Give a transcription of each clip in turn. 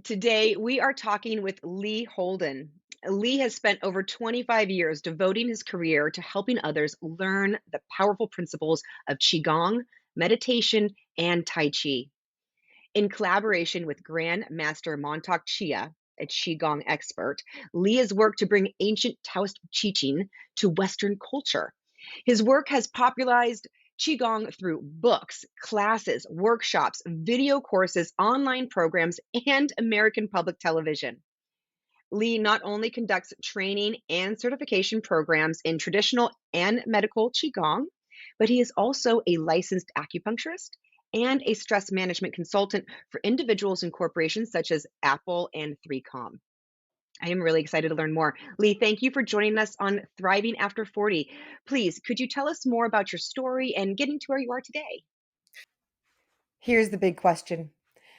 Today, we are talking with Lee Holden. Lee has spent over 25 years devoting his career to helping others learn the powerful principles of Qigong, meditation, and Tai Chi. In collaboration with Grand Master Montauk Chia, a Qigong expert, Lee has worked to bring ancient Taoist teaching to Western culture. His work has popularized Qigong through books, classes, workshops, video courses, online programs, and American public television. Lee not only conducts training and certification programs in traditional and medical Qigong, but he is also a licensed acupuncturist and a stress management consultant for individuals and corporations such as Apple and 3Com. I am really excited to learn more. Lee, thank you for joining us on Thriving After 40. Please, could you tell us more about your story and getting to where you are today? Here's the big question.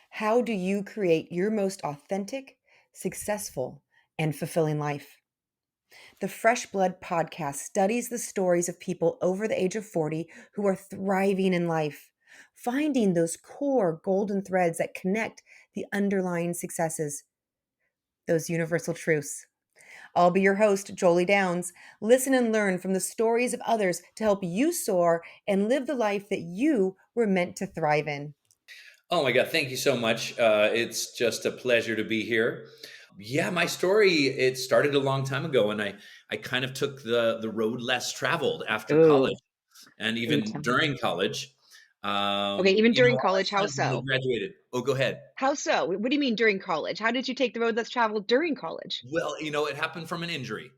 How do you create your most authentic, successful, and fulfilling life? The Fresh Blood podcast studies the stories of people over the age of 40 who are thriving in life, finding those core golden threads that connect the underlying successes, those universal truths. I'll be your host, Jolie Downs. Listen and learn from the stories of others to help you soar and live the life that you were meant to thrive in. Oh my God, thank you so much. It's just a pleasure to be here. Yeah, my story, it started a long time ago, and I kind of took the road less traveled after college Oh, and do even tell. during college. Okay, even during I college, was how kind of newly so? graduated. Oh, go ahead. How so? What do you mean during college? How did you take the road less traveled during college? Well, it happened from an injury.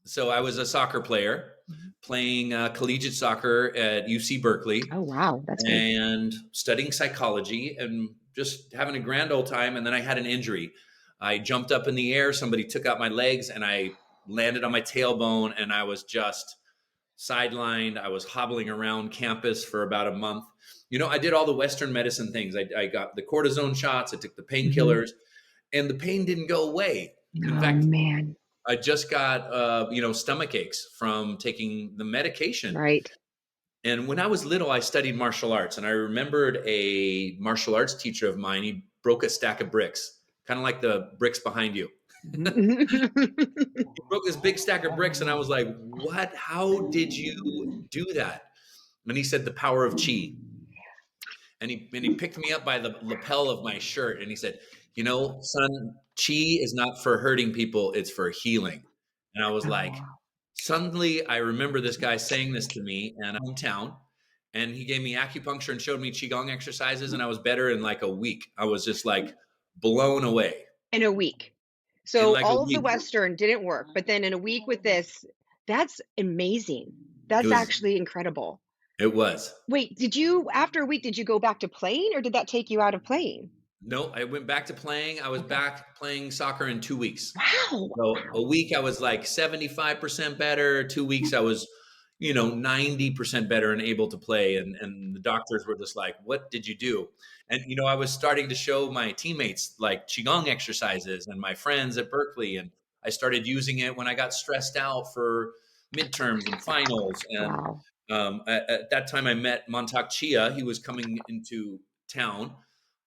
So I was a soccer player Mhm. playing collegiate soccer at UC Berkeley Oh, wow, that's great. and studying psychology and just having a grand old time. And then I had an injury. I jumped up in the air, somebody took out my legs, and I landed on my tailbone, and I was just sidelined. I was hobbling around campus for about a month. I did all the Western medicine things. I got the cortisone shots, I took the Mhm. painkillers, and the pain didn't go away. In Oh, fact, man. I just got stomach aches from taking the medication. Right. And when I was little, I studied martial arts, and I remembered a martial arts teacher of mine. He broke a stack of bricks, kind of like the bricks behind you. He broke this big stack of bricks, and I was like, "What? How did you do that?" And he said, "The power of chi." And he picked me up by the lapel of my shirt, and he said, "Son, chi is not for hurting people; it's for healing." And I was Oh, like, wow. suddenly, I remember this guy saying this to me in my hometown, and he gave me acupuncture and showed me qigong exercises, and I was better in like a week. I was just like blown away In a week. in So like a all of the week. Western didn't work, but then in a week with this, that's amazing. It That's was. actually incredible. It was. Wait, did you after a week, did you go back to playing or did that take you out of playing? No, I went back to playing. I was Okay. back playing soccer in 2 weeks. Wow. So a week I was like 75% better. 2 weeks I was, 90% better and able to play. And the doctors were just like, "What did you do?" And I was starting to show my teammates like qigong exercises and my friends at Berkeley, and I started using it when I got stressed out for midterms and finals. And Wow. at that time, I met Montauk Chia. He was coming into town.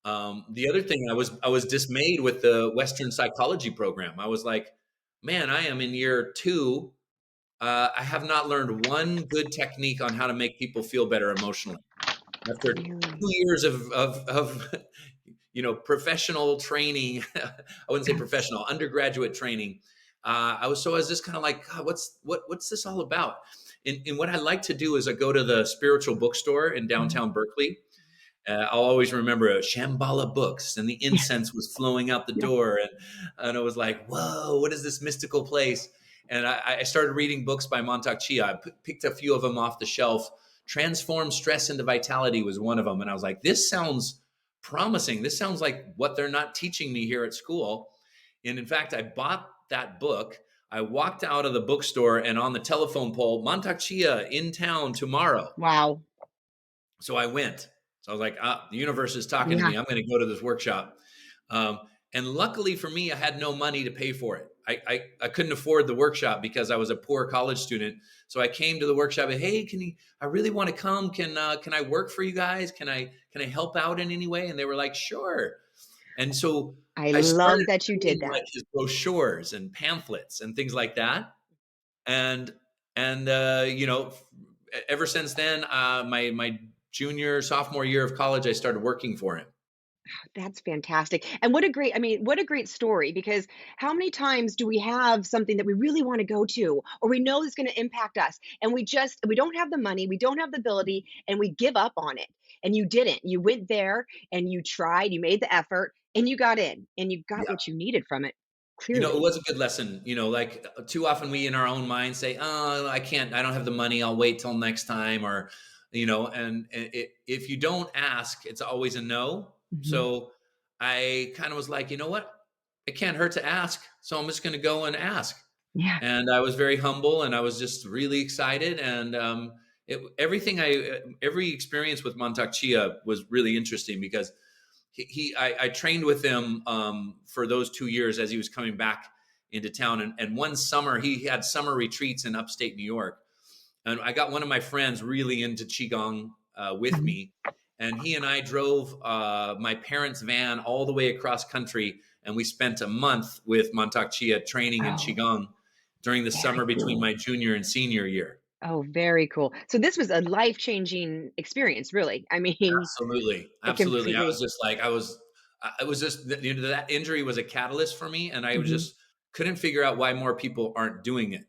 The other thing, I was dismayed with the Western psychology program. I was like, man, I am in year two. I have not learned one good technique on how to make people feel better emotionally. After Really? 2 years of professional training, I wouldn't say professional, undergraduate training. I was just kind of like, God, what's this all about? And what I like to do is I go to the spiritual bookstore in Mhm. downtown Berkeley. I'll always remember Shambhala Books, and the Yeah. incense was flowing out the Yeah. door, and I was like, "Whoa, what is this mystical place?" And I started reading books by Montauk Chia. I picked a few of them off the shelf. Transform Stress into Vitality was one of them, and I was like, "This sounds promising. This sounds like what they're not teaching me here at school." And in fact, I bought that book. I walked out of the bookstore, and on the telephone pole, Montauk Chia in town tomorrow. Wow. So I went. So I was like, the universe is talking to Yeah. me. I'm going to go to this workshop. Um, and luckily for me, I had no money to pay for it. I couldn't afford the workshop because I was a poor college student. So I came to the workshop and, hey, I really want to come. Can I work for you guys? Can I help out in any way? And they were like, sure. And so I I love started that you did reading, that. like, his brochures and pamphlets and things like that, and you know, ever since then, my junior, sophomore year of college, I started working for him. That's fantastic. And what a great, I mean, what a great story, because how many times do we have something that we really want to go to, or we know is going to impact us, and we don't have the money, we don't have the ability, and we give up on it. And you didn't. You went there and you tried, you made the effort, and you got in and you got Yeah. what you needed from it, You know, it clearly. was a good lesson, you know, like, too often we in our own mind say, "Oh, I can't, I don't have the money, I'll wait till next time," or, you know, and if you don't ask, it's always a no. Mhm. So I kind of was like, you know what? It can't hurt to ask. So I'm just going to go and ask. Yeah. And I was very humble and I was just really excited. And every experience with Montauk Chia was really interesting because I trained with him for those 2 years as he was coming back into town. And one summer, he had summer retreats in upstate New York. And I got one of my friends really into Qigong with Mhm. me. And he and I drove my parents' van all the way across country. And we spent a month with Montauk Chia training in Oh, Qigong during the very summer between cool. my junior and senior year. Oh, very cool. So this was a life-changing experience, really. I mean, Absolutely, it absolutely. I was completely. just like, it was just, you know, that injury was a catalyst for me, and I was Mhm. just couldn't figure out why more people aren't doing it,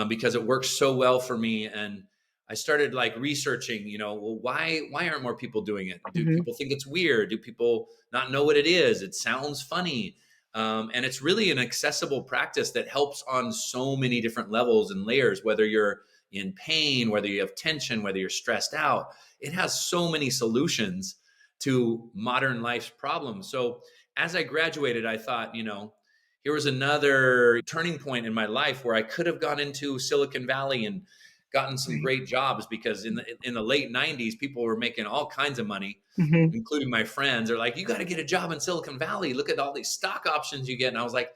because it works so well for me. And I started like researching, you know, well, why aren't more people doing it? Do Mhm. people think it's weird? Do people not know what it is? It sounds funny. And it's really an accessible practice that helps on so many different levels and layers, whether you're in pain, whether you have tension, whether you're stressed out. It has so many solutions to modern life's problems. So as I graduated, I thought, you know, here was another turning point in my life where I could have gone into Silicon Valley and gotten some Right. great jobs, because in the late 90s people were making all kinds of money, Mhm. including my friends. They're like, you got to get a job in Silicon Valley, look at all these stock options you get. And I was like,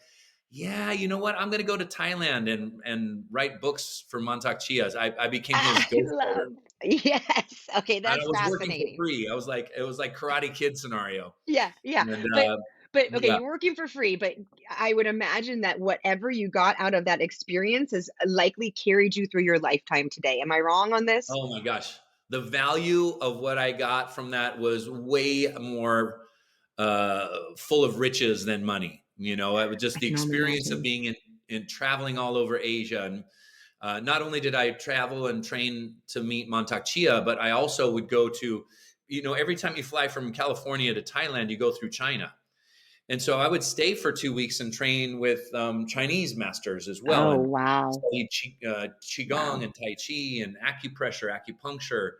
yeah, you know what, I'm going to go to Thailand and write books for Montauk Chia's. I became his I ghostwriter, love. Yes. Okay, and I that's was working for fascinating. free. I was like, it was like Karate Kid scenario. Yeah, yeah. And But but okay, yeah. you're working for free, but I would imagine that whatever you got out of that experience has likely carried you through your lifetime today. Am I wrong on this? Oh my gosh. The value of what I got from that was way more full of riches than money. You know, it was just I the can only experience of imagine. being in traveling all over Asia. And not only did I travel and train to meet Montauk Chia, but I also would go to, you know, every time you fly from California to Thailand, you go through China. And so I would stay for 2 weeks and train with Chinese masters as well, Oh, and wow. study Wow. Qigong and Tai Chi and acupressure, acupuncture,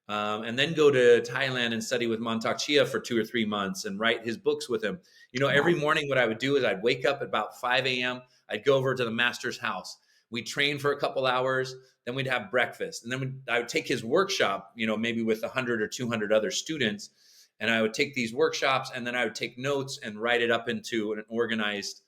and then go to Thailand and study with Montauk Chia for 2 or 3 months and write his books with him. You know, every Wow. morning what I would do is I'd wake up at about 5 a.m. I'd go over to the master's house. We'd train for a couple hours, then we'd have breakfast, and then I would take his workshop, you know, maybe with 100 or 200 other students, and I would take these workshops and then I would take notes and write it up into an organized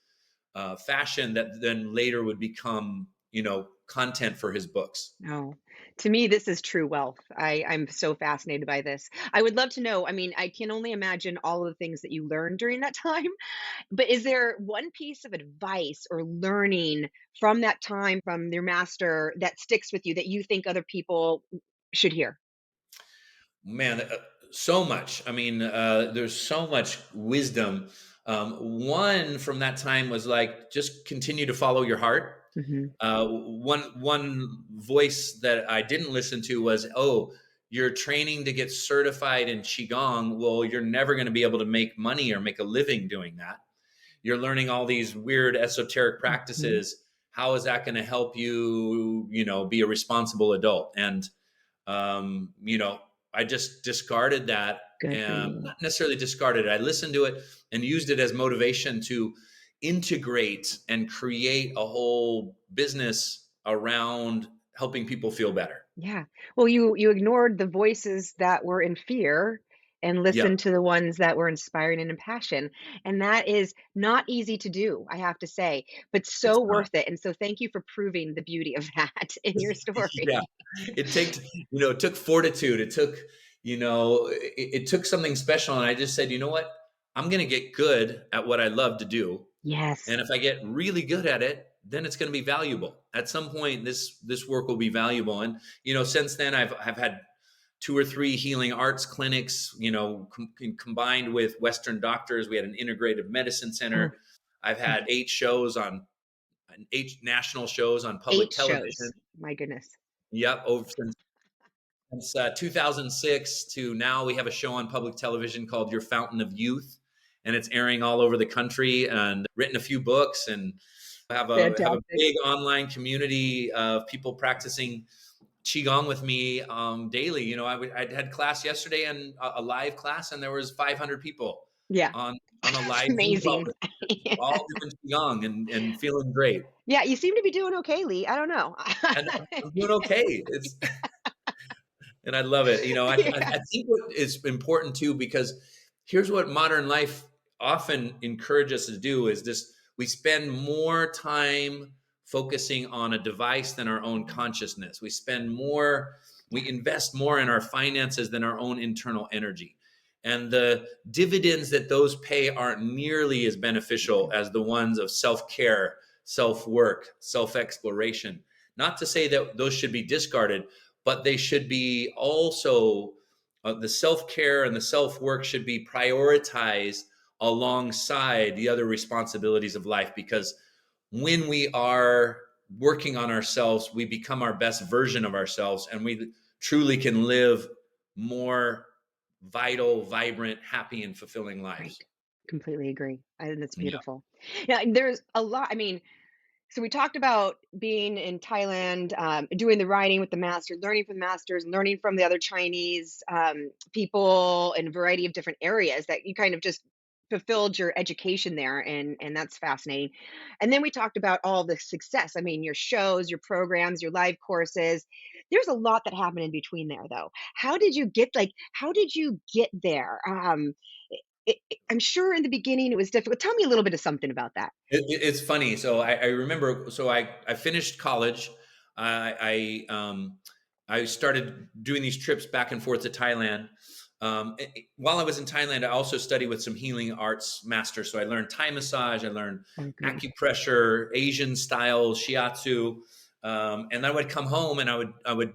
fashion that then later would become, you know, content for his books. No. To me, this is true wealth. I'm so fascinated by this. I would love to know. I mean, I can only imagine all of the things that you learned during that time. But is there one piece of advice or learning from that time from your master that sticks with you that you think other people should hear? Man, so much. I mean, there's so much wisdom. One from that time was like, just continue to follow your heart. Mhm. One voice that I didn't listen to was, "Oh, you're training to get certified in qigong. Well, you're never going to be able to make money or make a living doing that. You're learning all these weird esoteric Mhm. practices. How is that going to help you, you know, be a responsible adult?" And you know, I just discarded that, Good for and you. not necessarily discarded it. I listened to it and used it as motivation to integrate and create a whole business around helping people feel better. Yeah. Well, you ignored the voices that were in fear and Yep, listened to the ones that were inspiring and impassioned. And that is not easy to do, I have to say, but it's so not. worth it. And so thank you for proving the beauty of that in your Yeah, story. it took, you know, it took fortitude. It took, you know, it took something special. And I just said, you know what? I'm going to get good at what I love to do. Yes. And if I get really good at it, then it's going to be valuable. At some point, this work will be valuable. And, since then I've had 2 or 3 healing arts clinics, combined with Western doctors. We had an integrative medicine Oh, center. I've had 8 national shows on public 8 television. shows. My goodness. Yep. Over since 2006 to now, we have a show on public television called Your Fountain of Youth, and it's airing all over the country, and written a few books, and have a Fantastic. big online community of people practicing Qigong with me daily. I had class yesterday, and a live class, and there was 500 people Yeah. on a It's live Zoom call, amazing. all different Qigong, and feeling great. Yeah, you seem to be doing okay, Lee. I don't know. And I'm doing okay. And I love it. I Yeah. think what is important too, because here's what modern life often encourages us to do is this: we spend more time focusing on a device than our own consciousness. We invest more in our finances than our own internal energy. And the dividends that those pay aren't nearly as beneficial as the ones of self-care, self-work, self-exploration. Not to say that those should be discarded, but they should be also, the self-care and the self-work should be prioritized alongside the other responsibilities of life, because when we are working on ourselves, we become our best version of ourselves, and we truly can live more vital, vibrant, happy, and fulfilling Right. lives. Completely agree. I think that's Yeah. beautiful. Yeah, there's a lot. I mean, so we talked about being in Thailand, doing the writing with the master, learning from the masters, learning from the other Chinese people in a variety of different areas that you kind of just fulfilled your education there, and that's fascinating. And then we talked about all the success. I mean, your shows, your programs, your live courses. There's a lot that happened in between there, though. How did you get there? I'm sure in the beginning it was difficult. Tell me a little bit of something about that. It's funny. So I remember. So I finished college. I started doing these trips back and forth to Thailand. While I was in Thailand, I also studied with some healing arts masters. So I learned Thai massage. I learned Oh, great. acupressure, Asian style shiatsu, and I would come home, and I would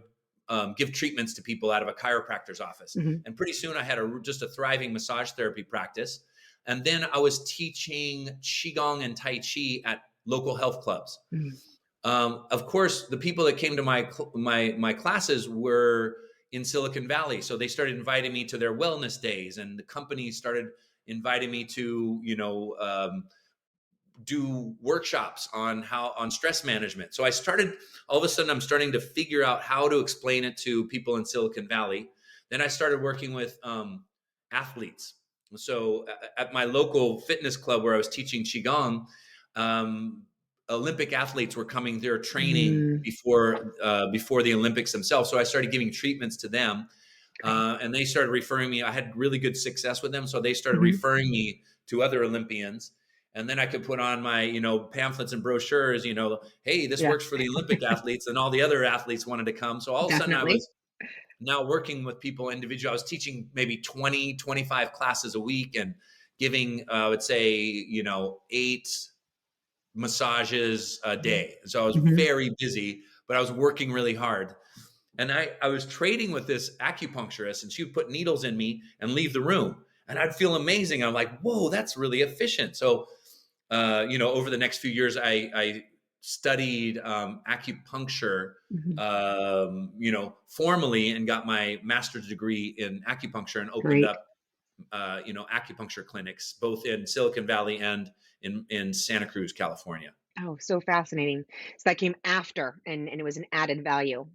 give treatments to people out of a chiropractor's office. Mhm. And pretty soon I had just a thriving massage therapy practice. And then I was teaching Qigong and Tai Chi at local health clubs. Mhm. Of course, the people that came to my classes were in Silicon Valley, so they started inviting me to their wellness days, and the companies started inviting me to do workshops on stress management. So I started, all of a sudden I'm starting to figure out how to explain it to people in Silicon Valley. Then I started working with athletes. So at my local fitness club where I was teaching Qigong, um, Olympic athletes were coming there training Mm, before the Olympics themselves. So I started giving treatments to them, great. and they started referring me. I had really good success with them, so they started Mhm. referring me to other Olympians. And then I could put on my, pamphlets and brochures, hey, this Yeah, works for the Olympic athletes, and all the other athletes wanted to come. So all of a sudden I definitely. was now working with people individually. I was teaching maybe 20, 25 classes a week, and giving, I would say, 8 massages a Mhm. day. So I was Mhm. very busy, but I was working really hard. And I was trading with this acupuncturist, and she would put needles in me and leave the room. And I'd feel amazing. I'm like, whoa, that's really efficient. So, over the next few years, I studied acupuncture, Mhm. formally, and got my master's degree in acupuncture, and opened Great. up, acupuncture clinics, both in Silicon Valley and in Santa Cruz, California. Oh, so fascinating. So that came after, and it was an added value.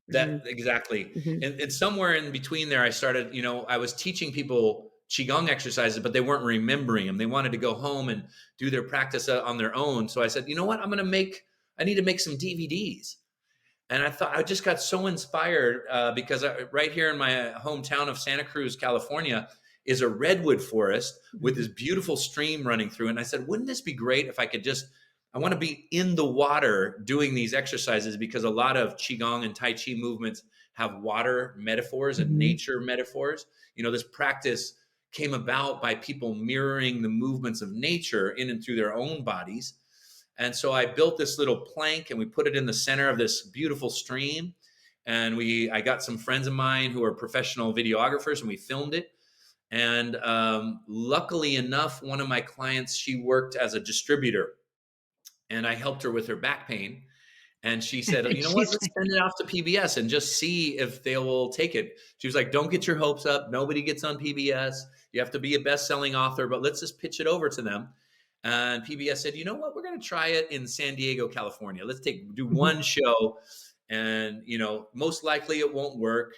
That Mhm. exactly. Mhm. And somewhere in between there, I started, I was teaching people Qigong exercises, but they weren't remembering them. They wanted to go home and do their practice on their own. So I said, you know what? I need to make some DVDs. And I thought, I just got so inspired, because right here in my hometown of Santa Cruz, California, is a redwood forest with Mhm. this beautiful stream running through. And I said, wouldn't this be great if I want to be in the water doing these exercises, because a lot of Qigong and Tai Chi movements have water metaphors and Mhm. nature metaphors. This practice came about by people mirroring the movements of nature in and through their own bodies. And so I built this little plank and we put it in the center of this beautiful stream. And I got some friends of mine who are professional videographers, and we filmed it. And luckily enough, one of my clients, she worked as a distributor, and I helped her with her back pain. And she said, you know what, She's let's send it off to PBS and just see if they will take it. She was like, don't get your hopes up. Nobody gets on PBS. You have to be a best-selling author, but let's just pitch it over to them. And PBS said, you know what, we're going to try it in San Diego, California. Let's do one show. And, most likely it won't work.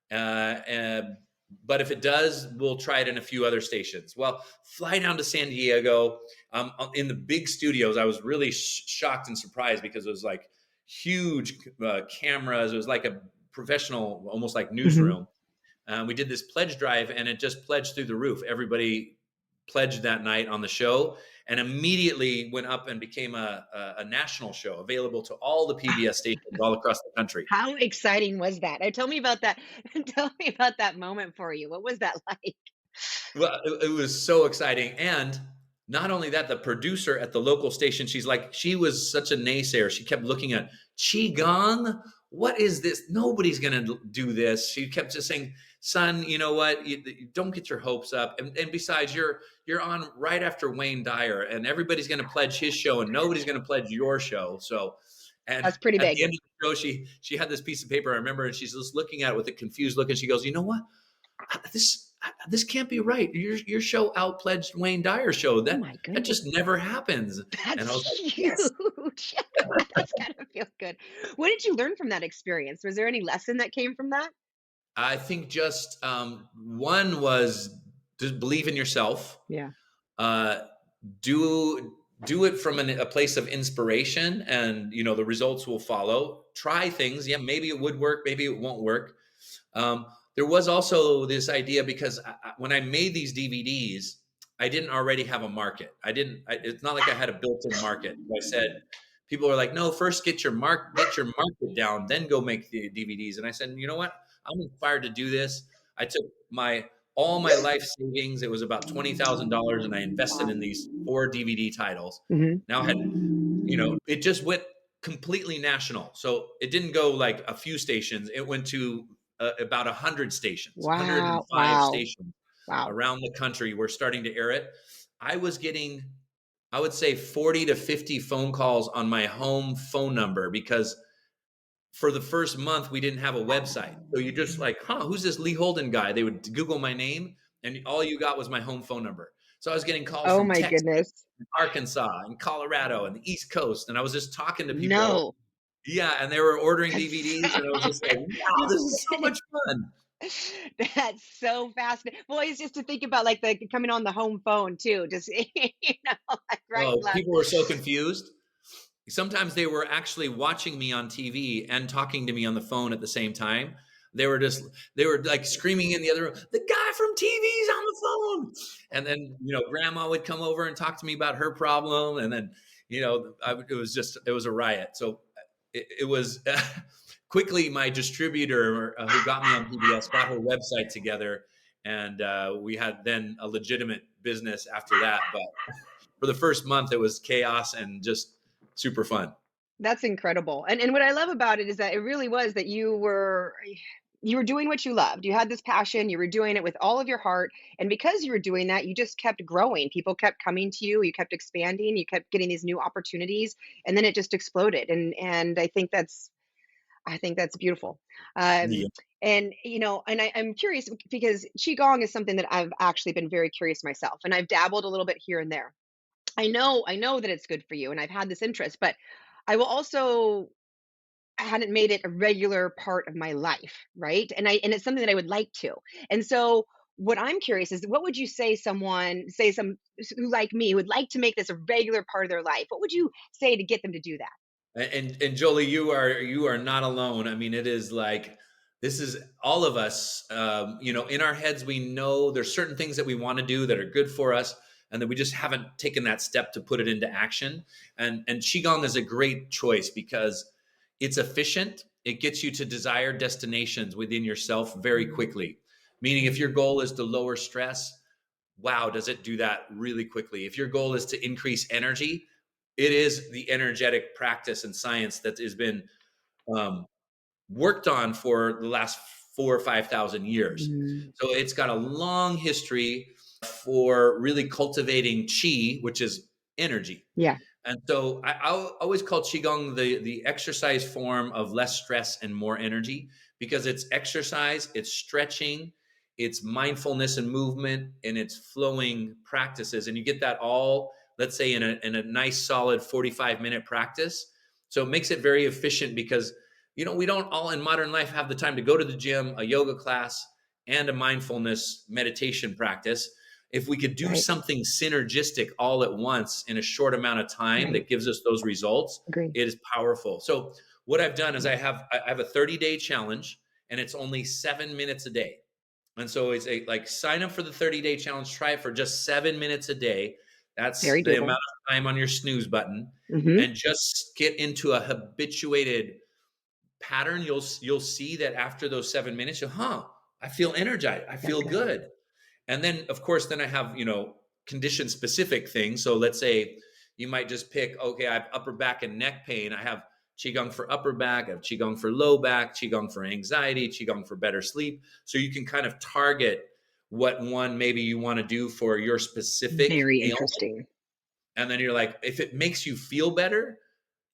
But if it does, we'll try it in a few other stations. Well, fly down to San Diego. In the big studios, I was really shocked and surprised because it was like huge cameras. It was like a professional, almost like newsroom. We did this pledge drive, and it just pledged through the roof. Everybody pledged that night on the show, and immediately went up and became a national show available to all the PBS stations all across the country. How exciting was that? Tell me about that. Tell me about that moment for you. What was that like? Well, it was so exciting. And not only that, the producer at the local station, she was such a naysayer. She kept looking at Qigong. What is this? Nobody's going to do this. She kept just saying, son, you know what? You don't get your hopes up. And besides, you're on right after Wayne Dyer, and everybody's going to pledge his show, and nobody's going to pledge your show. So, and That's pretty at big. the end of the show, she had this piece of paper, I remember, and she's just looking at it with a confused look, and she goes, you know what? This can't be right. Your show outpledged Wayne Dyer's show. Oh That my that just goodness. never happens. And I was That's like, huge. yes. That's gotta feel good. What did you learn from that experience? Was there any lesson that came from that? I think just one was to believe in yourself. Yeah. Uh, do it from a place of inspiration, and the results will follow. Try things. Yeah, maybe it would work, maybe it won't work. Um, there was also this idea, because when I made these DVDs, I didn't already have a market. It's not like I had a built-in market. I said, people were like, no, first get your market down, then go make the DVDs. And I said, you know what? I'm inspired to do this. I took all my life savings. It was about $20,000, and I invested in these 4 DVD titles. Hmm. Now I had, it just went completely national. So it didn't go like a few stations. It went to about 100 stations, Wow. 105 Wow. stations Wow. around the country were starting to air it. I was getting, I would say, 40 to 50 phone calls on my home phone number, because for the first month we didn't have a website. So you just like, who's this Lee Holden guy? They would Google my name, and all you got was my home phone number. So I was getting calls Oh from my Texas, goodness. Arkansas, and Colorado, and the East Coast. And I was just talking to people. No. Yeah, and they were ordering That's DVDs, and I was just like, wow, this is so much fun. That's so fascinating. Well, it's just to think about like the coming on the home phone too, just like right and Oh, left. people were so confused. Sometimes they were actually watching me on TV and talking to me on the phone at the same time. They were like screaming in the other room, the guy from TV's on the phone. And then, grandma would come over and talk to me about her problem. And then, it was a riot. So it was quickly, my distributor who got me on PBS got her website together. And we had then a legitimate business after that. But for the first month, it was chaos and just super fun. That's incredible. And what I love about it is that it really was that you were doing what you loved. You had this passion, you were doing it with all of your heart, and because you were doing that, you just kept growing. People kept coming to you, you kept expanding, you kept getting these new opportunities, and then it just exploded. And I think that's beautiful. Um, Yeah. and I'm curious because qigong is something that I've actually been very curious myself, and I've dabbled a little bit here and there. I know that it's good for you, and I've had this interest, but I hadn't made it a regular part of my life, right? And it's something that I would like to. And so what I'm curious is, what would you say say some who like me would like to make this a regular part of their life? What would you say to get them to do that? And Jolie, you are not alone. I mean, it is like, this is all of us. In our heads, we know there's certain things that we want to do that are good for us, and that we just haven't taken that step to put it into action. And qigong is a great choice because it's efficient. It gets you to desired destinations within yourself very quickly. Meaning, if your goal is to lower stress, wow, does it do that really quickly. If your goal is to increase energy, it is the energetic practice and science that has been um, worked on for the last 4 or 5 thousand years. Mm, So it's got a long history for really cultivating chi, which is energy. yeah, And so I always call Qigong the exercise form of less stress and more energy, because it's exercise, it's stretching, it's mindfulness and movement, and it's flowing practices. And you get that all, let's say, in a nice solid 45-minute practice. So it makes it very efficient because, we don't all in modern life have the time to go to the gym, a yoga class, and a mindfulness meditation practice. If we could do right, something synergistic all at once in a short amount of time right. that gives us those results, Agree. it is powerful. So what I've done is I have a 30-day challenge, and it's only 7 minutes a day. And so it's a like sign up for the 30-day challenge, try it for just 7 minutes a day. That's Very the doable. amount of time on your snooze button, Hmm. and just get into a habituated pattern. You'll see that after those 7 minutes, I feel energized. I That's feel good. good. And then, of course, then I have, condition specific things. So let's say you might just pick, okay, I have upper back and neck pain. I have Qigong for upper back, I have Qigong for low back, Qigong for anxiety, Qigong for better sleep. So you can kind of target what one maybe you want to do for your specific Very ailment. interesting. And then you're like, if it makes you feel better,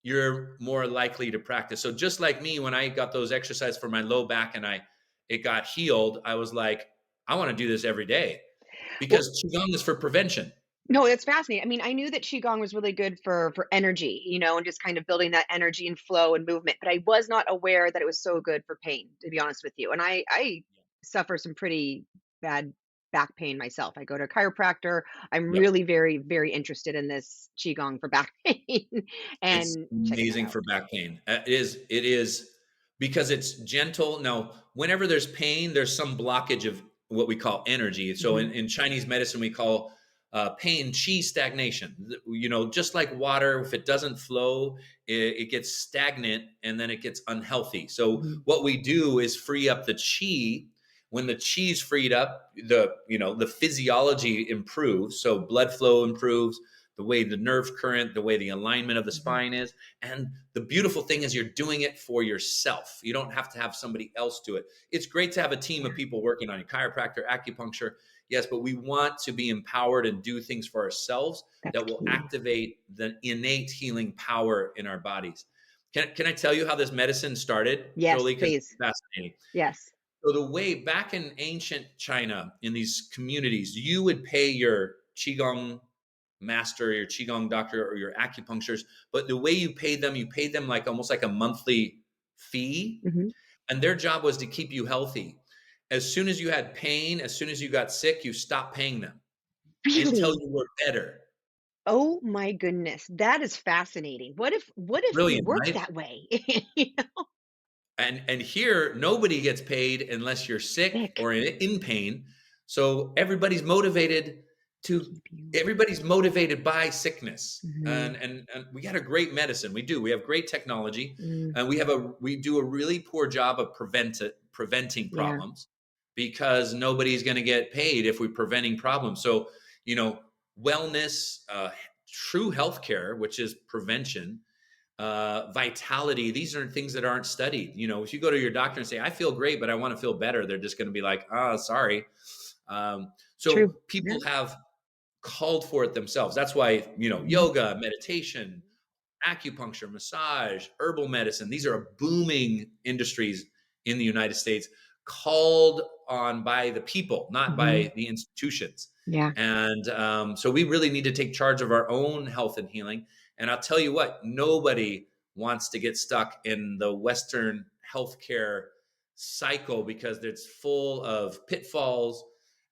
you're more likely to practice. So just like me, when I got those exercises for my low back and it got healed, I was like, I want to do this every day, Well, because qigong is for prevention. no, that's fascinating. I mean, I knew that qigong was really good for energy, and just kind of building that energy and flow and movement, but I was not aware that it was so good for pain, to be honest with you. And I suffer some pretty bad back pain myself. I go to a chiropractor. I'm Yep. really very, very interested in this qigong for back pain It's and checking that amazing out. for back pain. It is because it's gentle. Now, whenever there's pain, there's some blockage of what we call energy. So Hmm. in Chinese medicine, we call pain qi stagnation. Just like water, if it doesn't flow, it gets stagnant and then it gets unhealthy. So Hmm. what we do is free up the qi. When the qi is freed up, the physiology improves. So blood flow improves, the way the nerve current, the way the alignment of the Hmm. spine is. And the beautiful thing is you're doing it for yourself. You don't have to have somebody else do it. It's great to have a team of Yeah, people working on you, chiropractor, acupuncture. Yes, but we want to be empowered and do things for ourselves that's that will key. activate the innate healing power in our bodies. Can I tell you how this medicine started, Yes, Jolie? Because it's please. fascinating. Yes. So the way back in ancient China, in these communities, you would pay your qigong master, your qigong doctor, or your acupuncturist, but the way you paid them like almost like a monthly fee, Hmm. and their job was to keep you healthy. As soon as you had pain, as soon as you got sick, you stopped paying them until Really? you were better. Oh my goodness, that is fascinating. What if we Brilliant, worked right? that way? You know? And here nobody gets paid unless you're sick Sick or in pain. So to keep you. everybody's motivated by sickness. Mhm, And we got a great medicine. We have great technology, mm, and we do a really poor job of preventing yeah, problems, because nobody's going to get paid if we're preventing problems. So, you know, wellness, true healthcare, which is prevention, vitality, these are things that aren't studied. If you go to your doctor and say, I feel great, but I want to feel better, they're just going to be like, sorry. So true. Yeah. people have called for it themselves. That's why, Mhm, yoga, meditation, acupuncture, massage, herbal medicine, these are booming industries in the United States, called on by the people, not mhm, by the institutions. yeah, And so we really need to take charge of our own health and healing. And I'll tell you what, nobody wants to get stuck in the Western healthcare cycle, because it's full of pitfalls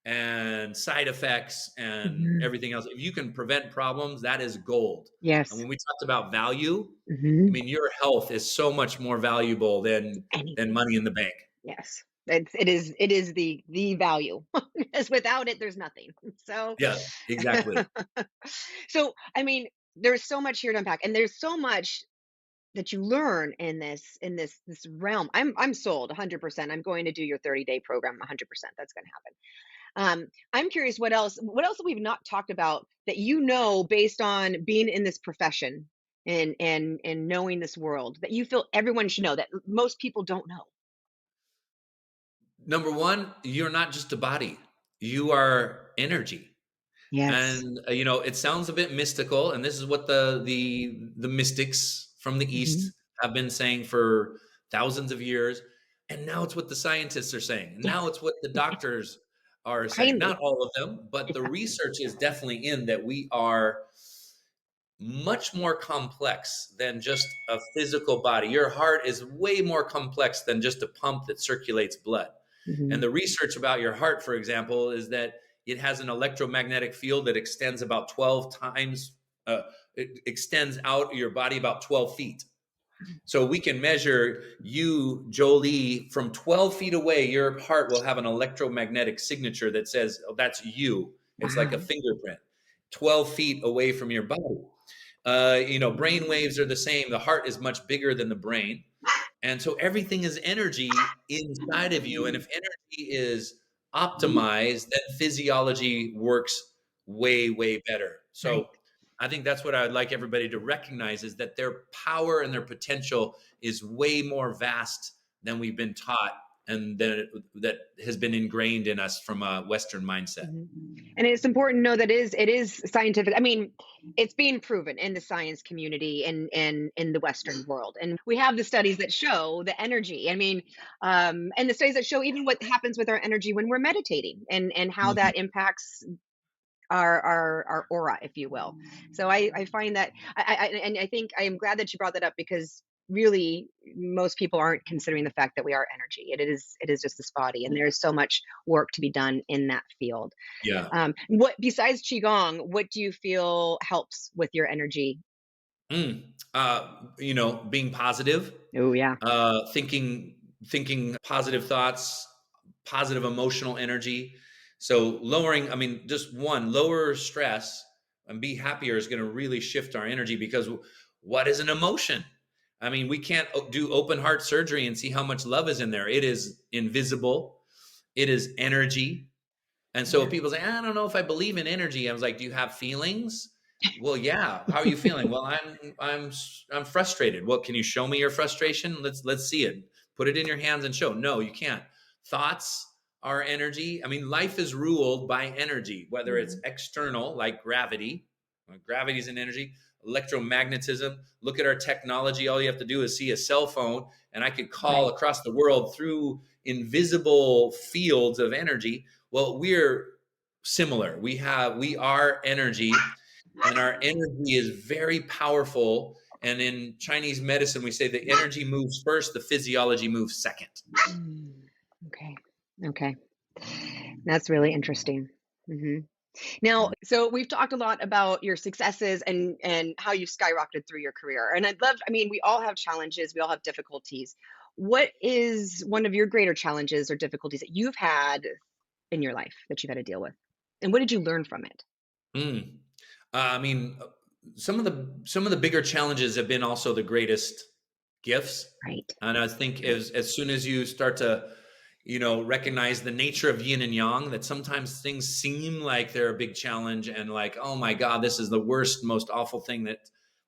and side effects and mhm, everything else. If you can prevent problems, that is gold. And yes, when we talked about value, I mhm, mean, your health is so much more valuable than anything. money in the bank. Yes. It is the value, because without it, there's nothing. So Yeah, exactly. so, I mean, there's so much here to unpack, and there's so much that you learn in this realm. I'm sold 100%. I'm going to do your 30-day program 100%. That's going to happen. I'm curious what else we've not talked about that based on being in this profession and knowing this world that you feel everyone should know that most people don't know. Number one, you're not just a body. You are energy. Yes. And it sounds a bit mystical, and this is what the mystics from the Hmm. East have been saying for thousands of years, and now it's what the scientists are saying, and Yeah. now it's what the doctors are saying. Not Finally. all of them, but the Yeah. research is definitely in that we are much more complex than just a physical body. Your heart is way more complex than just a pump that circulates blood. And Hmm. the research about your heart, for example, is that it has an electromagnetic field that extends about 12 times, it extends out your body about 12 feet. So we can measure you, Jolie, from 12 feet away. Your heart will have an electromagnetic signature that says, oh, that's you. It's like a Wow. fingerprint, 12 feet away from your body. Brain waves are the same. The heart is much bigger than the brain. And so everything is energy inside of you. And if energy is optimized, then physiology works way, way better. Right. So I think that's what I would like everybody to recognize is that their power and their potential is way more vast than we've been taught and that has been ingrained in us from a Western mindset. Mhm. And it's important to know that it is scientific. I mean, it's being proven in the science community and in the Western world. And we have the studies that show the energy. I mean, and the studies that show even what happens with our energy when we're meditating and how Mhm. that impacts our aura, if you will. So I find that and I think I am glad that you brought that up because really most people aren't considering the fact that we are energy. It is just this body, and there's so much work to be done in that field. Yeah. What besides qigong, what do you feel helps with your energy? Mm. Being positive, Oh yeah. thinking positive thoughts, positive emotional energy. So lowering, I mean, just lower stress and be happier is going to really shift our energy because what is an emotion? I mean, we can't do open heart surgery and see how much love is in there. It is invisible. It is energy. And so Yeah. people say, I don't know if I believe in energy. I was like, do you have feelings? Well, yeah. How are you feeling? Well, I'm frustrated. Well, can you show me your frustration? Let's see it. Put it in your hands and show. No, you can't. Thoughts are energy. I mean, life is ruled by energy, whether it's Mhm. external like gravity. Gravity is an energy. Electromagnetism. Look at our technology. All you have to do is see a cell phone, and I could call Right. across the world through invisible fields of energy. Well, we're similar. We are energy, and our energy is very powerful. And in Chinese medicine, we say the energy moves first, the physiology moves second. Mm. Okay. Okay. That's really interesting. Hmm. Now, so we've talked a lot about your successes and how you skyrocketed through your career. And I mean, we all have challenges, we all have difficulties. What is one of your greater challenges or difficulties that you've had in your life that you've had to deal with? And what did you learn from it? Mm. I mean, some of the bigger challenges have been also the greatest gifts. Right. And I think as soon as you start to, recognize the nature of yin and yang, that sometimes things seem like they're a big challenge and like, oh my God, this is the worst, most awful thing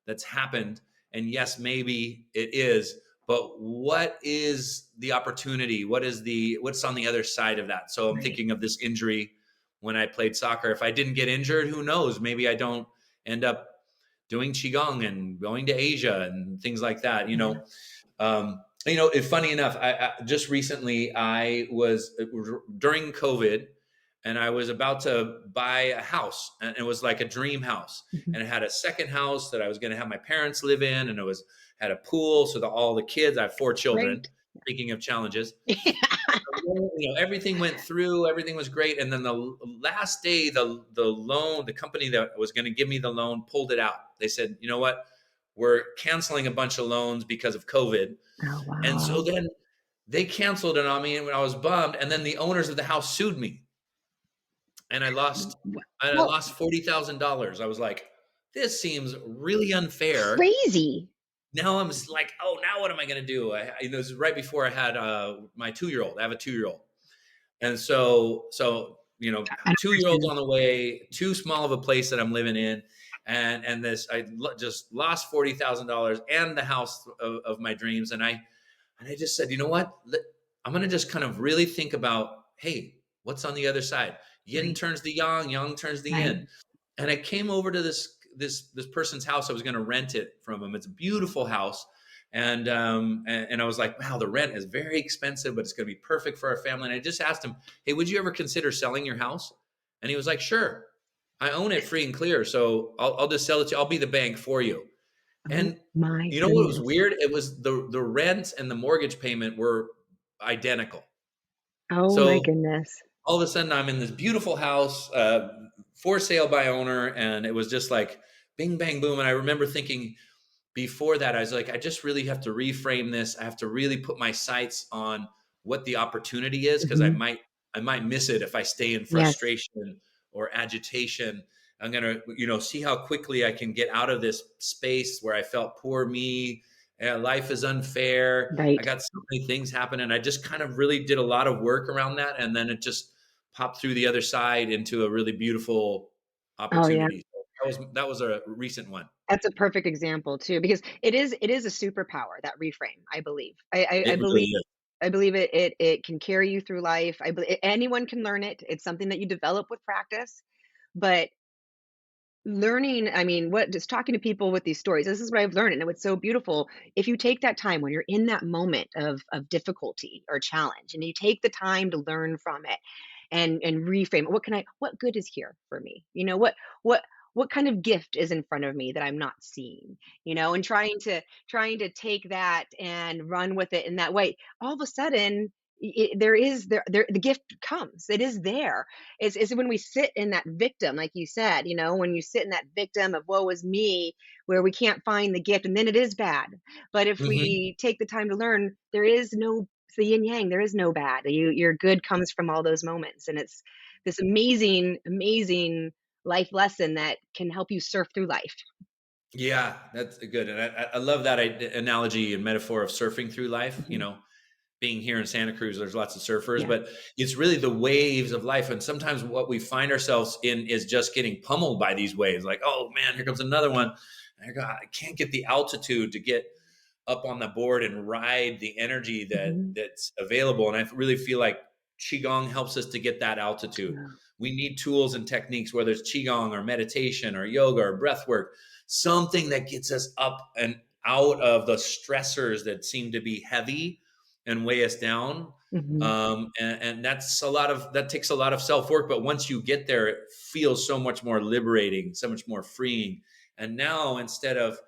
that's happened. And yes, maybe it is, but what is the opportunity? What's on the other side of that? So I'm Right. thinking of this injury when I played soccer. If I didn't get injured, who knows? Maybe I don't end up doing qigong and going to Asia and things like that. Yeah. It's funny enough. I just recently I was during COVID, and I was about to buy a house, and it was like a dream house, Mhm. and it had a second house that I was going to have my parents live in, and it was had a pool so that all the kids. I have 4 children. Great. Speaking of challenges, everything went through, everything was great, and then the last day, the company that was going to give me the loan pulled it out. They said, you know what, we're canceling a bunch of loans because of COVID. Oh, And so wow. then they canceled it on me, and when I was bummed, and then the owners of the house sued me, and I lost I Well, lost $40,000. I was like, this seems really unfair. crazy. Now I'm just like, oh, now what am I going to do? It was right before I had my 2-year-old. I have a 2-year-old. And so I don't 2-year-olds understand. on the way, too small of a place that I'm living in. And just lost $40,000 and the house of my dreams. And I just said, you know what? I'm going to just kind of really think about, hey, what's on the other side? Yin Right, turns to yang, yang turns to right. yin. And I came over to this person's house. I was going to rent it from him. It's a beautiful house. And I was like, wow, the rent is very expensive, but it's going to be perfect for our family. And I just asked him, hey, would you ever consider selling your house? And he was like, sure. I own it free and clear. So I'll just sell it to you. I'll be the bank for you. Oh And my you know what was goodness. weird? It was the rent and the mortgage payment were identical. Oh my So goodness. all of a sudden, I'm in this beautiful house, for sale by owner, and it was just like bing, bang, boom. And I remember thinking before that, I was like, I just really have to reframe this. I have to really put my sights on what the opportunity is, because I Hmm. might miss it if I stay in Yes, frustration or agitation. I'm gonna, see how quickly I can get out of this space where I felt poor me. Life is unfair. I right. got so many things happen, and I just kind of really did a lot of work around that, and then it just popped through the other side into a really beautiful Oh yeah. opportunity. That was a recent one. That's a perfect example too, because it is a superpower, that reframe, I believe. I It believe really is. I believe it can carry you through life. Anyone can learn it. It's something that you develop with practice. But learning, I mean, what just talking to people with these stories, this is what I've learned, and it's so beautiful. If you take that time when you're in that moment of difficulty or challenge, and you take the time to learn from it and reframe it, what good is here for me? What what kind of gift is in front of me that I'm not seeing? And trying to take that and run with it in that way, all of a sudden the gift comes. It is there. It's when we sit in that victim, like you said, when you sit in that victim of woe is me, where we can't find the gift, and then it is bad. But if Mhm. we take the time to learn, there is no, it's the yin yang, there is no bad. Your good comes from all those moments. And it's this amazing, amazing life lesson that can help you surf through life. Yeah, that's good, and I love that analogy and metaphor of surfing through life. Mhm. Being here in Santa Cruz, there's lots of surfers, Yeah. but it's really the waves of life. And sometimes what we find ourselves in is just getting pummeled by these waves. Like, oh man, here comes another one. And I can't get the altitude to get up on the board and ride the energy Mhm. that's available. And I really feel like Qigong helps us to get that altitude. Yeah. We need tools and techniques, whether it's Qigong or meditation or yoga or breath work, something that gets us up and out of the stressors that seem to be heavy and weigh us down. Mhm. And that takes a lot of self work. But once you get there, it feels so much more liberating, so much more freeing. And now, instead of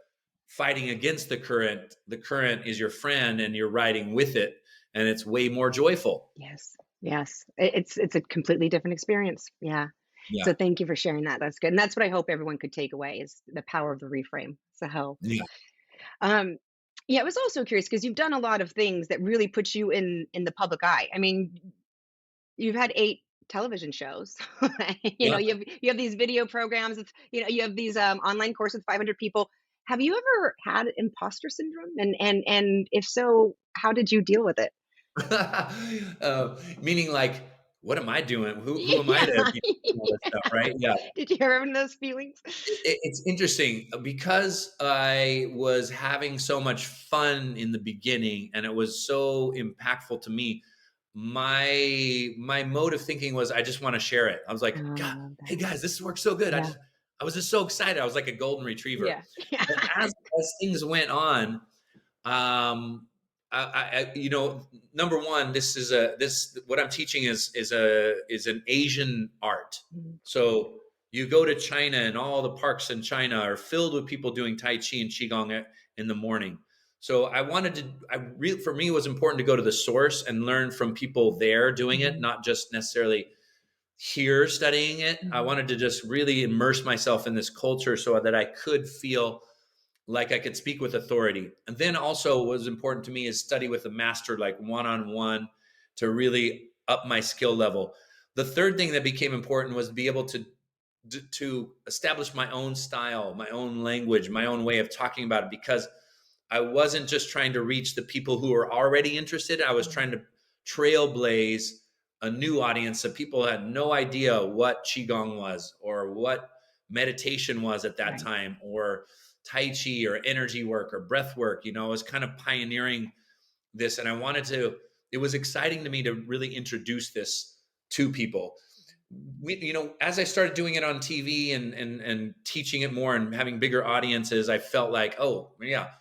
fighting against the current is your friend, and you're riding with it, and it's way more joyful. Yes. Yes. It's a completely different experience. Yeah. Yeah. So thank you for sharing that. That's good. And that's what I hope everyone could take away, is the power of the reframe. So, Yeah. um, yeah, I was also curious because you've done a lot of things that really put you in the public eye. I mean, you've had 8 television shows. Yeah. You have these video programs. You have these online courses with 500 people. Have you ever had imposter syndrome? And if so, how did you deal with it? Meaning, like, what am I doing? Who am I Yeah. to be doing all this stuff, right? Yeah. Did you ever have those feelings? It's interesting, because I was having so much fun in the beginning, and it was so impactful to me. My mode of thinking was, I just want to share it. I was Oh, like, I God, love hey that. guys, this works so good. Yeah. I was just so excited. I was like a golden retriever. Yeah. But as things went on, um, number one, this what I'm teaching is an Asian art. Mhm. So you go to China, and all the parks in China are filled with people doing Tai Chi and Qigong in the morning. So I wanted to, for me, it was important to go to the source and learn from people there doing it, Mhm. not just necessarily here studying it. I Mhm. wanted to just really immerse myself in this culture so that I could feel like I could speak with authority. And then also, what was important to me is study with a master, like one on one, to really up my skill level. The third thing that became important was to be able to establish my own style, my own language, my own way of talking about it, because I wasn't just trying to reach the people who are already interested. I was trying to trailblaze a new audience of people that had no idea what Qigong was or what meditation was at that Right. time, or Tai Chi or energy work or breath work. I was kind of pioneering this, and it was exciting to me to really introduce this to people. As I started doing it on TV and teaching it more and having bigger audiences, I felt like, oh yeah,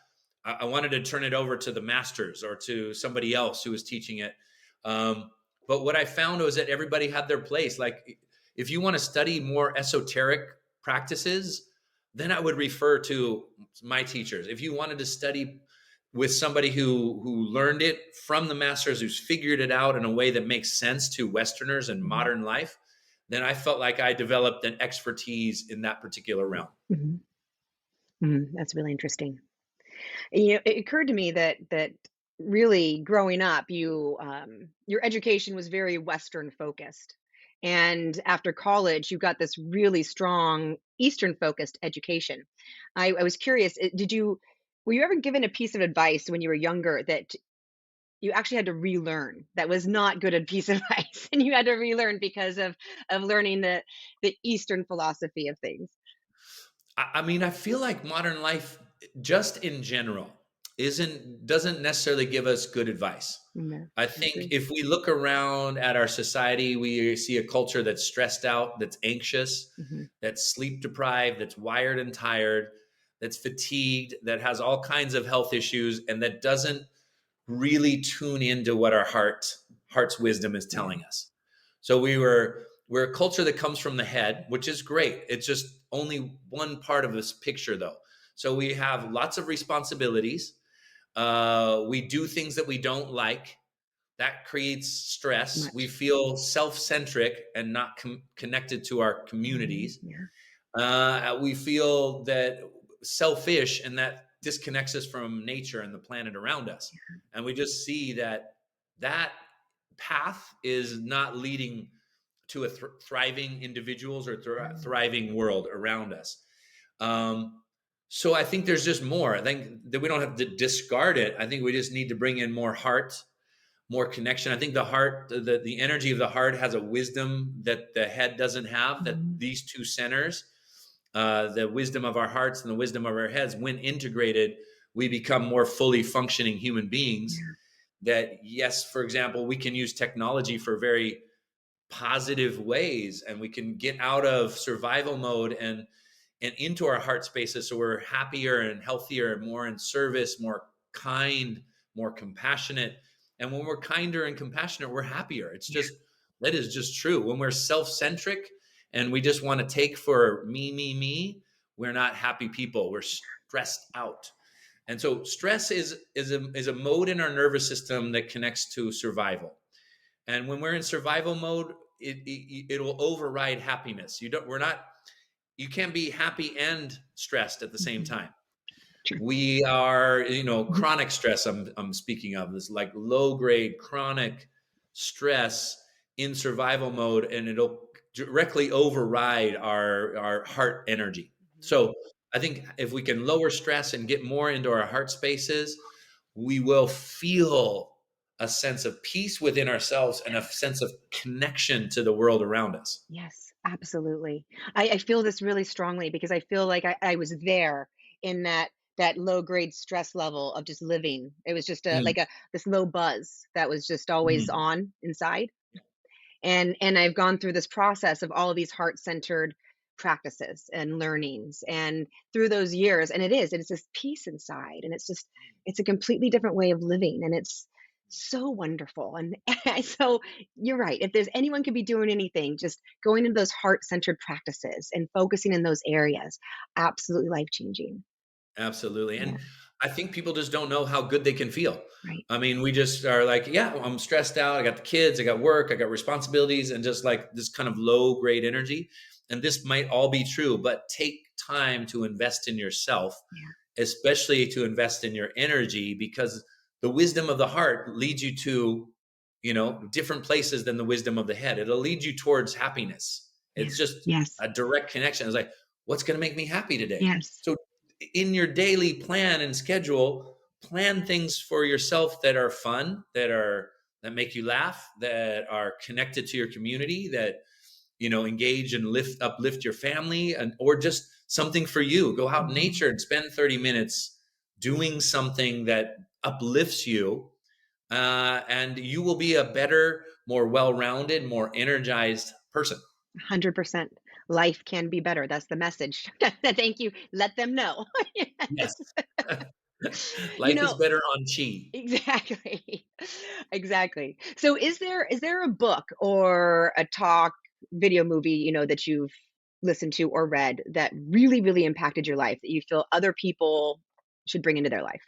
I wanted to turn it over to the masters or to somebody else who was teaching it. But what I found was that everybody had their place. Like, if you want to study more esoteric practices, then I would refer to my teachers. If you wanted to study with somebody who learned it from the masters, who's figured it out in a way that makes sense to Westerners and Mhm. modern life, then I felt like I developed an expertise in that particular realm. Mhm. That's really interesting. It occurred to me that really growing up, your education was very Western focused, and after college, you got this really strong Eastern focused education. I was curious, were you ever given a piece of advice when you were younger that you actually had to relearn, that was not good a piece of advice, and you had to relearn because of learning the Eastern philosophy of things? I mean, I feel like modern life, just in general, doesn't necessarily give us good advice. No, I I think agree. if we look around at our society, we see a culture that's stressed out, that's anxious, Mhm. that's sleep deprived, that's wired and tired, that's fatigued, that has all kinds of health issues, and that doesn't really tune into what our heart's wisdom is Yeah. telling us. So we're a culture that comes from the head, which is great. It's just only one part of this picture, though. So we have lots of responsibilities. We do things that we don't like. That creates stress. We Much. feel self-centric and not connected to our Mhm. communities. Yeah. We feel that selfish, and that disconnects us from nature and the planet around us. And we just see that path is not leading to a thriving individuals or Mm. thriving world around us. Um, so I think there's just more. I think that we don't have to discard it. I think we just need to bring in more heart, more connection. I think the heart, the energy of the heart has a wisdom that the head doesn't have, that Mhm. these two centers, the wisdom of our hearts and the wisdom of our heads, when integrated, we become more fully functioning human beings. Yeah. That, yes, for example, we can use technology for very positive ways, and we can get out of survival mode and into our heart spaces, so we're happier and healthier, more in service, more kind, more compassionate. And when we're kinder and compassionate, we're happier. That is just true. When we're self-centric and we just want to take for me, we're not happy people. We're stressed out. And so stress is a mode in our nervous system that connects to survival. And when we're in survival mode, it'll override happiness. You can't be happy and stressed at the same Mhm. time. True. We are, Mhm. chronic stress. I'm speaking of this, like low grade chronic stress in survival mode, and it'll directly override our heart energy. Mhm. So I think if we can lower stress and get more into our heart spaces, we will feel a sense of peace within ourselves and a sense of connection to the world around us. Yes, absolutely. I feel this really strongly because I feel like I was there in that low grade stress level of just living. It was just Mm, like a this low buzz that was just always mm, on inside. And I've gone through this process of all of these heart-centered practices and learnings and through those years, and it's this peace inside, and it's a completely different way of living, and it's so wonderful. And so you're right, if there's anyone could be doing anything, just going into those heart-centered practices and focusing in those areas, absolutely life changing. absolutely. And Yeah. I think people just don't know how good they can feel. Right. I mean, we just are like, yeah, I'm stressed out. I got the kids, I got work, I got responsibilities, and just like this kind of low grade energy. And this might all be true, but take time to invest in yourself, Yeah. especially to invest in your energy, because the wisdom of the heart leads you to, different places than the wisdom of the head. It'll lead you towards happiness. Yeah. It's just Yes. a direct connection. It's like, what's going to make me happy today? Yes. So in your daily plan and schedule, plan things for yourself that are fun, that make you laugh, that are connected to your community, that engage and uplift your family, and or just something for you. Go out in Mhm. nature and spend 30 minutes doing something that uplifts you, and you will be a better, more well-rounded, more energized person. 100%. Life can be better. That's the message. Thank you. Let them know. Yes. Yes. You Life is know, better on chi. exactly. Exactly. So is there a book or a talk, video, movie, that you've listened to or read that really, really impacted your life that you feel other people should bring into their life?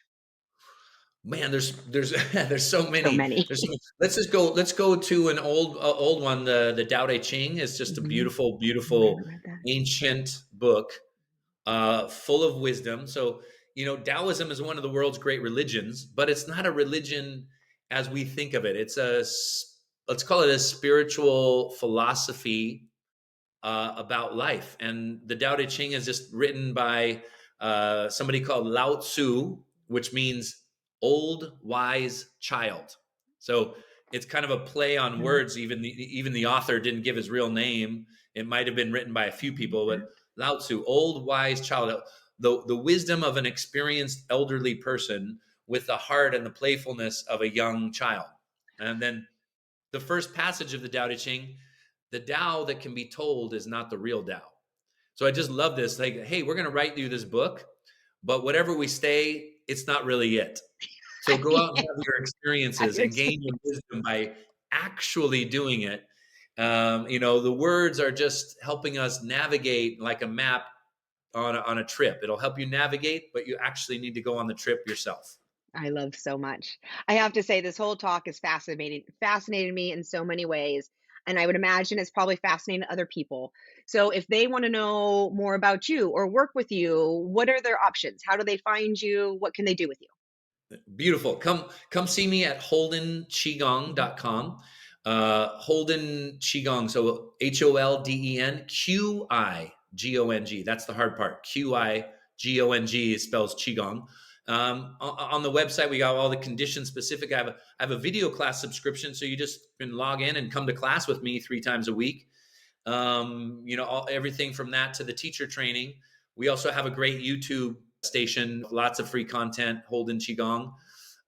Man, there's there's so So many. many. There's so many. Let's go to an old one. The Tao Te Ching is just a Mhm. beautiful, Oh, I beautiful haven't read that. ancient book, full of wisdom. So, Taoism is one of the world's great religions, but it's not a religion as we think of it. Let's call it a spiritual philosophy about life. And the Tao Te Ching is just written by somebody called Lao Tzu, which means old wise child. So it's kind of a play on Mm, words. Even the author didn't give his real name. It might have been written by a few people, but untapped. Lao Tzu, old wise child, the wisdom of an experienced elderly person with the heart and the playfulness of a young child. And then the first passage of the Tao Te Ching, the Tao that can be told is not the real Tao. So I just love this. Like, hey, we're going to write you this book, but whatever we say, it's not really it. So go out and Yeah, have your have experiences your and gain your experience. wisdom by actually doing it. The words are just helping us navigate like a map on a trip. It'll help you navigate, but you actually need to go on the trip yourself. I love so much. I have to say this whole talk is fascinated me in so many ways, and I would imagine it's probably fascinating to other people. So if they want to know more about you or work with you, what are their options? How do they find you? What can they do with you? Beautiful. Come see me at Mhm. holdenqigong.com. Holden Qigong. So HOLDENQIGONG. That's the hard part. QIGONG spells Qigong. On the website, we got all the condition specific. I have a video class subscription, so you just can log in and come to class with me 3 times a week. Everything from that to the teacher training. We also have a great YouTube station, lots of free content, Holden Qigong,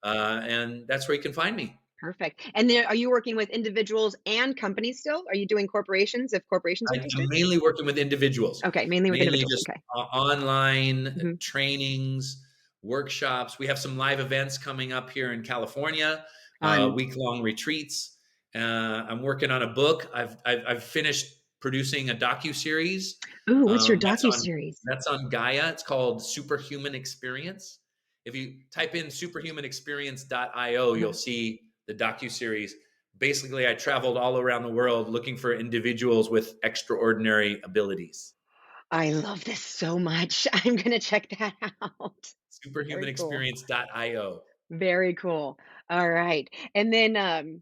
and that's where you can find me. Perfect. And then are you working with individuals and companies still? Are you doing corporations if corporations are I'm interested? mainly working with individuals, Okay, mainly with mainly individuals. just Okay. online Mhm. trainings, workshops. We have some live events coming up here in California, Fun. week-long retreats. I'm working on a book. I've finished producing a docu-series. Ooh, what's your That's on docu-series? that's on Gaia. It's called Superhuman Experience. If you type in superhumanexperience.io, you'll Uh-huh. see the docu-series. Basically, I traveled all around the world looking for individuals with extraordinary abilities. I love this so much. I'm gonna check that out. Very cool. Superhumanexperience.io. Very cool. All right. And then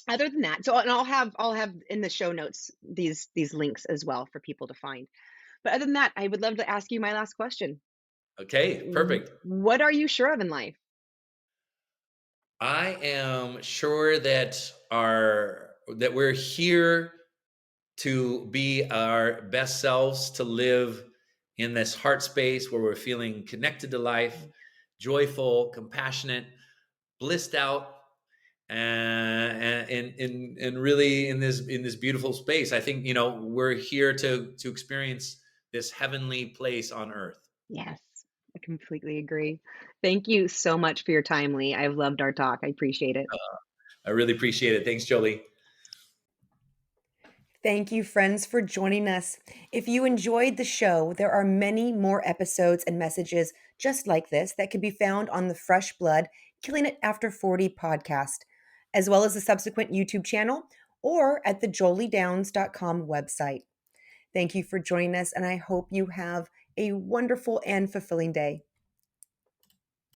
other than that, so and I'll have in the show notes these links as well for people to find. But other than that, I would love to ask you my last question. Okay, perfect. What are you sure of in life? I am sure that we're here to be our best selves, to live in this heart space where we're feeling connected to life, joyful, compassionate, blissed out, and really in this beautiful space. I think we're here to experience this heavenly place on earth. Yes, I completely agree. Thank you so much for your time, Lee. I've loved our talk. I appreciate it. I really appreciate it. Thanks, Jolie. Thank you, friends, for joining us. If you enjoyed the show, there are many more episodes and messages just like this that can be found on the Fresh Blood Killing It After 40 podcast, as well as the subsequent YouTube channel or at the joliedowns.com website. Thank you for joining us, and I hope you have a wonderful and fulfilling day.